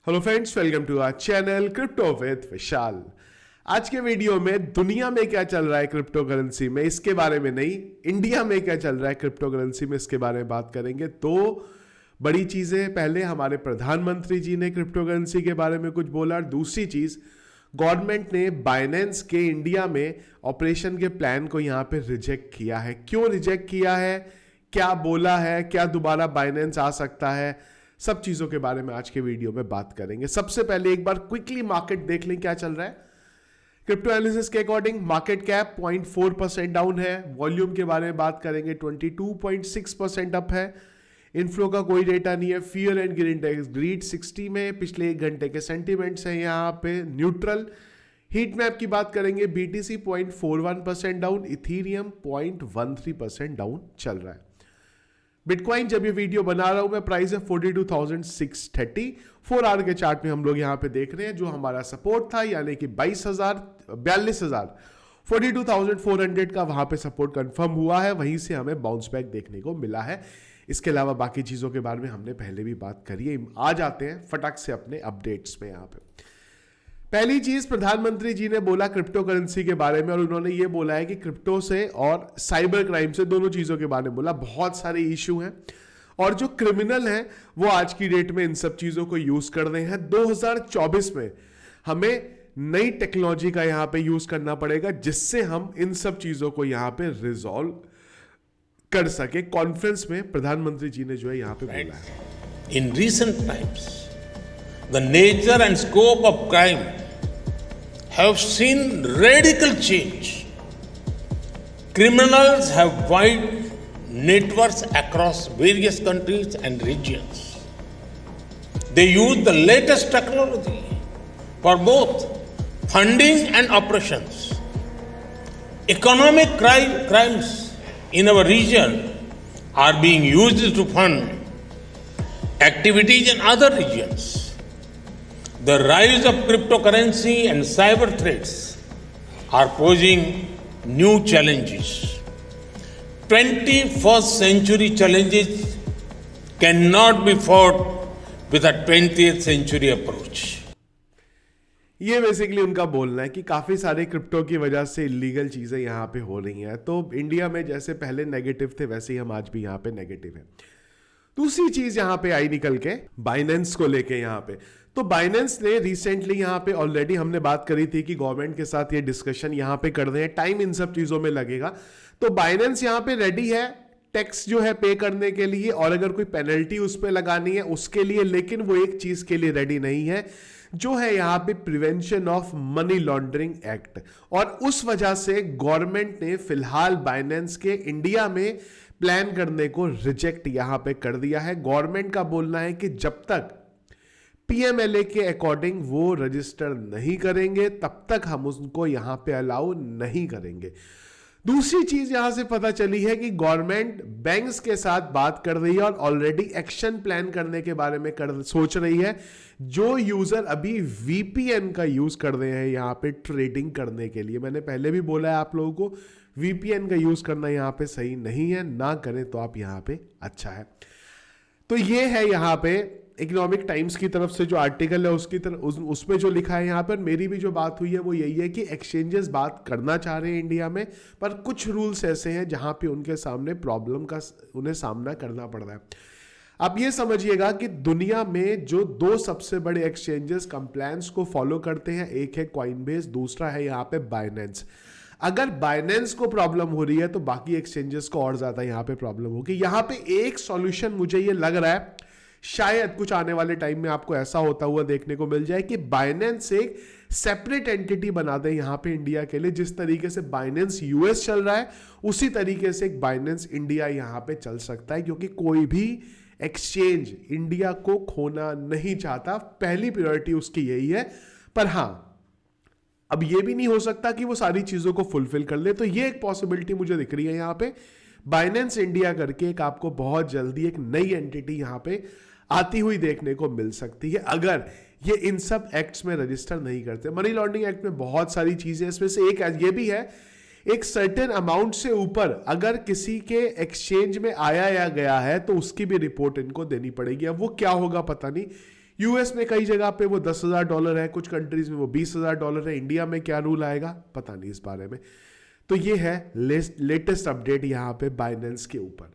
Hello friends, welcome to our channel crypto with Vishal. आज के video में दुनिया में क्या चल रहा है क्रिप्टो करेंसी में, इसके बारे में नहीं, इंडिया में क्या चल रहा है क्रिप्टो करेंसी में, इसके बारे में बात करेंगे। तो बड़ी चीजें, पहले हमारे प्रधानमंत्री जी ने क्रिप्टो करेंसी के बारे में कुछ बोला, और दूसरी चीज गवर्नमेंट ने बाइनेंस के इंडिया में ऑपरेशन के प्लान को यहां पे रिजेक्ट किया है। क्यों रिजेक्ट किया है, क्या बोला है, क्या दोबारा बाइनेंस आ सकता है, सब चीजों के बारे में आज के वीडियो में बात करेंगे। सबसे पहले एक बार क्विकली मार्केट देख लें क्या चल रहा है। क्रिप्टो एनालिसिस के अकॉर्डिंग मार्केट कैप 0.4% डाउन है। वॉल्यूम के बारे में बात करेंगे, 22.6% अप है। इनफ्लो का कोई डेटा नहीं है। फियर एंड ग्रीड 60 में, पिछले एक घंटे के सेंटीमेंट्स हैं यहाँ पे न्यूट्रल। हीट मैप की बात करेंगे, BTC 0.41% डाउन, इथीरियम 0.13% डाउन चल रहा है। बिटकॉइन, जब ये वीडियो बना रहा हूं मैं, प्राइस है 42,630। 4 आवर के चार्ट में हम लोग यहां पे देख रहे हैं जो हमारा सपोर्ट था, यानी कि 42,000 42,400 का वहां पे सपोर्ट कंफर्म हुआ है। वहीं से हमें बाउंस बैक देखने को मिला है। इसके अलावा बाकी चीजों के बारे में हमने पहले भी बात करी है। आ जाते हैं फटाक से अपने अपडेट्स में। यहां पे पहली चीज, प्रधानमंत्री जी ने बोला क्रिप्टो करेंसी के बारे में, और उन्होंने ये बोला है कि क्रिप्टो से और साइबर क्राइम से, दोनों चीजों के बारे में बोला। बहुत सारे इशू हैं और जो क्रिमिनल हैं वो आज की डेट में इन सब चीजों को यूज कर रहे हैं। 2024 में हमें नई टेक्नोलॉजी का यहां पे यूज करना पड़ेगा, जिससे हम इन सब चीजों को यहां पे रिजॉल्व कर सके। कॉन्फ्रेंस में प्रधानमंत्री जी ने जो है यहां पे बोला है, in recent times the nature and scope of crime have seen radical change. Criminals have wide networks across various countries and regions. They use the latest technology for both funding and operations. Economic crimes in our region are being used to fund activities in other regions. The rise of cryptocurrency and cyber threats are posing new challenges. 21st century challenges cannot be fought with a 20th century approach. ये basically उनका बोलना है कि काफी सारे crypto की वजह से इलीगल चीजें यहाँ पे हो रही हैं। तो इंडिया में जैसे पहले नेगेटिव थे, वैसे ही हम आज भी यहाँ पे नेगेटिव हैं। दूसरी चीज यहाँ पे आई निकल के बाइनेंस को लेके यहाँ पे, तो बाइनेंस ने रिसेंटली यहाँ पे, ऑलरेडी हमने बात करी थी कि गवर्नमेंट के साथ ये डिस्कशन यहाँ पे कर रहे हैं, टाइम इन सब चीजों में लगेगा। तो बाइनेंस यहाँ पे रेडी है टैक्स जो है पे करने के लिए, और अगर कोई पेनल्टी उस पर लगानी है उसके लिए, लेकिन वो एक चीज के लिए रेडी नहीं है, जो है यहाँ पे prevention of money laundering act. और उस वजह से गवर्नमेंट ने फिलहाल बाइनेंस के इंडिया में प्लान करने को रिजेक्ट यहां पे कर दिया है। गवर्नमेंट का बोलना है कि जब तक PMLA के अकॉर्डिंग वो रजिस्टर नहीं करेंगे, तब तक हम उनको यहां पे अलाउ नहीं करेंगे। दूसरी चीज यहां से पता चली है कि गवर्नमेंट बैंक्स के साथ बात कर रही है और ऑलरेडी एक्शन प्लान करने के बारे में सोच रही है। जो यूजर अभी VPN का यूज कर रहे हैं यहां पे ट्रेडिंग करने के लिए, मैंने पहले भी बोला है आप लोगों को, VPN का यूज करना यहां पे सही नहीं है, ना करें तो आप यहां पे अच्छा है। तो ये है यहां पे इकोनॉमिक टाइम्स की तरफ से जो आर्टिकल है उसकी तरफ, उसमें जो लिखा है यहां पर। मेरी भी जो बात हुई है वो यही है कि एक्सचेंजेस बात करना चाह रहे हैं इंडिया में, पर कुछ रूल्स ऐसे हैं जहां पे उनके सामने प्रॉब्लम का उन्हें सामना करना पड़ रहा है। आप ये समझिएगा कि दुनिया में जो 2 सबसे बड़े एक्सचेंजेस कंप्लायंस को फॉलो करते हैं, एक है कॉइनबेस, दूसरा है यहां पे बाइनेंस। अगर बाइनेंस को प्रॉब्लम हो रही है तो बाकी एक्सचेंजेस को और ज्यादा यहां पे प्रॉब्लम होगी। यहां पे एक सॉल्यूशन मुझे ये लग रहा है, शायद कुछ आने वाले टाइम में आपको ऐसा होता हुआ देखने को मिल जाए कि बाइनेंस एक सेपरेट एंटिटी बना दे यहां पे इंडिया के लिए। जिस तरीके से बाइनेंस US चल रहा है, उसी तरीके से एक बाइनेंस इंडिया यहां पे चल सकता है, क्योंकि कोई भी एक्सचेंज इंडिया को खोना नहीं चाहता। पहली प्रायोरिटी उसकी यही है। पर हां, अब ये भी नहीं हो सकता कि वो सारी चीजों को फुलफिल कर ले। तो ये एक पॉसिबिलिटी मुझे दिख रही है यहां पे, बाइनेंस इंडिया करके एक आपको बहुत जल्दी एक नई एंटिटी यहां पे आती हुई देखने को मिल सकती है, अगर ये इन सब एक्ट्स में रजिस्टर नहीं करते। मनी लॉन्ड्रिंग एक्ट में बहुत सारी चीजें, इसमें से एक ये भी है, एक सर्टेन अमाउंट से ऊपर अगर किसी के एक्सचेंज में आया या गया है तो उसकी भी रिपोर्ट इनको देनी पड़ेगी। अब वो क्या होगा पता नहीं, यूएस में कई जगह पे वो $10,000 है, कुछ कंट्रीज में वो $20,000 है। इंडिया में क्या रूल आएगा पता नहीं इस बारे में। तो ये है लेटेस्ट अपडेट यहाँ पे बाइनेंस के ऊपर।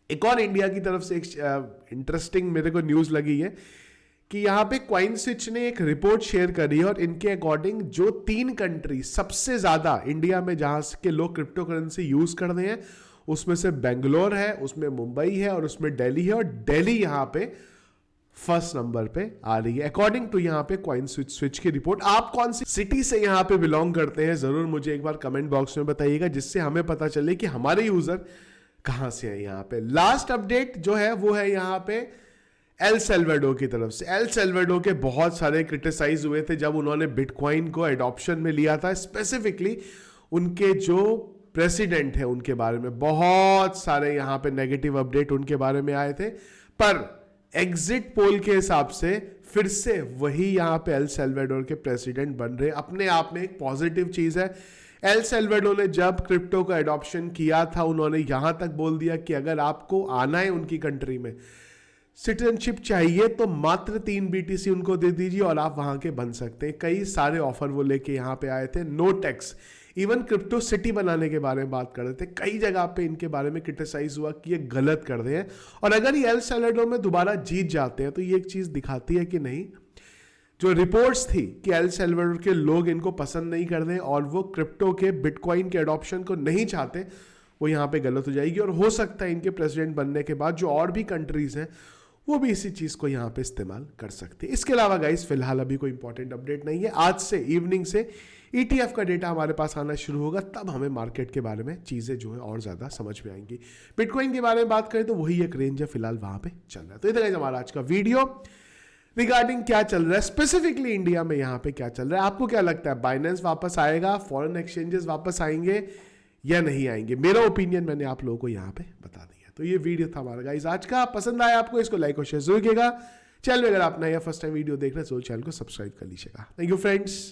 एक और इंडिया की तरफ से एक इंटरेस्टिंग मेरे को न्यूज लगी है कि यहाँ पे क्वाइनस्विच ने एक रिपोर्ट शेयर करी है और इनके अकॉर्डिंग जो 3 कंट्री सबसे ज्यादा इंडिया में जहां के लोग क्रिप्टो करेंसी यूज कर रहे हैं उसमें से बेंगलोर है, उसमें मुंबई है और उसमें दिल्ली है। और दिल्ली यहाँ पे फर्स्ट नंबर पे आ रही है अकॉर्डिंग टू यहाँ पे क्वाइनस्विच की रिपोर्ट। आप कौन सी सिटी से यहाँ पे बिलोंग करते हैं जरूर मुझे एक बार कमेंट बॉक्स में बताइएगा, जिससे हमें पता चले कि हमारे यूजर कहां से है। यहाँ पे लास्ट अपडेट जो है वो है यहाँ पे एल सेल्वाडोर की तरफ से। एल सेल्वाडोर के बहुत सारे क्रिटिसाइज हुए थे जब उन्होंने बिटकॉइन को एडॉप्शन में लिया था। स्पेसिफिकली उनके जो प्रेसिडेंट है उनके बारे में बहुत सारे यहाँ पे नेगेटिव अपडेट उनके बारे में आए थे, पर एग्जिट पोल के हिसाब से फिर से वही यहाँ पे एल सेल्वाडोर के प्रेसिडेंट बन रहे। अपने आप में एक पॉजिटिव चीज है। एल सेल्वाडोर ने जब क्रिप्टो का एडॉप्शन किया था उन्होंने यहां तक बोल दिया कि अगर आपको आना है उनकी कंट्री में, सिटीजनशिप चाहिए तो मात्र 3 BTC उनको दे दीजिए और आप वहां के बन सकते हैं। कई सारे ऑफर वो लेके यहां पे आए थे, no tax, even crypto city बनाने के बारे में बात कर रहे थे। कई जगह पे इनके बारे में क्रिटिसाइज हुआ कि ये गलत कर रहे हैं। और अगर ये एल सेल्वाडोर में दोबारा जीत जाते हैं तो ये एक चीज दिखाती है कि नहीं, जो रिपोर्ट्स थी कि एल सेल्वाडोर के लोग इनको पसंद नहीं कर रहे और वो क्रिप्टो के बिटकॉइन के एडॉप्शन को नहीं चाहते, वो यहाँ पे गलत हो जाएगी। और हो सकता है इनके प्रेसिडेंट बनने के बाद जो और भी कंट्रीज हैं वो भी इसी चीज को यहाँ पे इस्तेमाल कर सकते हैं। इसके अलावा गाइस फिलहाल अभी कोई इंपॉर्टेंट अपडेट नहीं है। आज से इवनिंग से ETF का डेटा हमारे पास आना शुरू होगा, तब हमें मार्केट के बारे में चीजें जो है और ज्यादा समझ में आएंगी। बिटकॉइन के बारे में बात करें तो वही एक रेंज है फिलहाल वहां पे चल रहा है। तो इधर हमारा आज का वीडियो रिगार्डिंग क्या चल रहा है स्पेसिफिकली इंडिया में यहाँ पे क्या चल रहा है। आपको क्या लगता है बाइनेंस वापस आएगा, फॉरेन एक्सचेंजेस वापस आएंगे या नहीं आएंगे? मेरा ओपिनियन मैंने आप लोगों को यहाँ पे बता दिया। तो ये वीडियो था हमारा गाइस आज का। पसंद आया आपको इसको लाइक और शेयर जरूर कीजिएगा। चैनल अगर आप नया फर्स्ट टाइम वीडियो देख रहे हैं तो चैनल को सब्सक्राइब कर लीजिएगा। Thank you friends.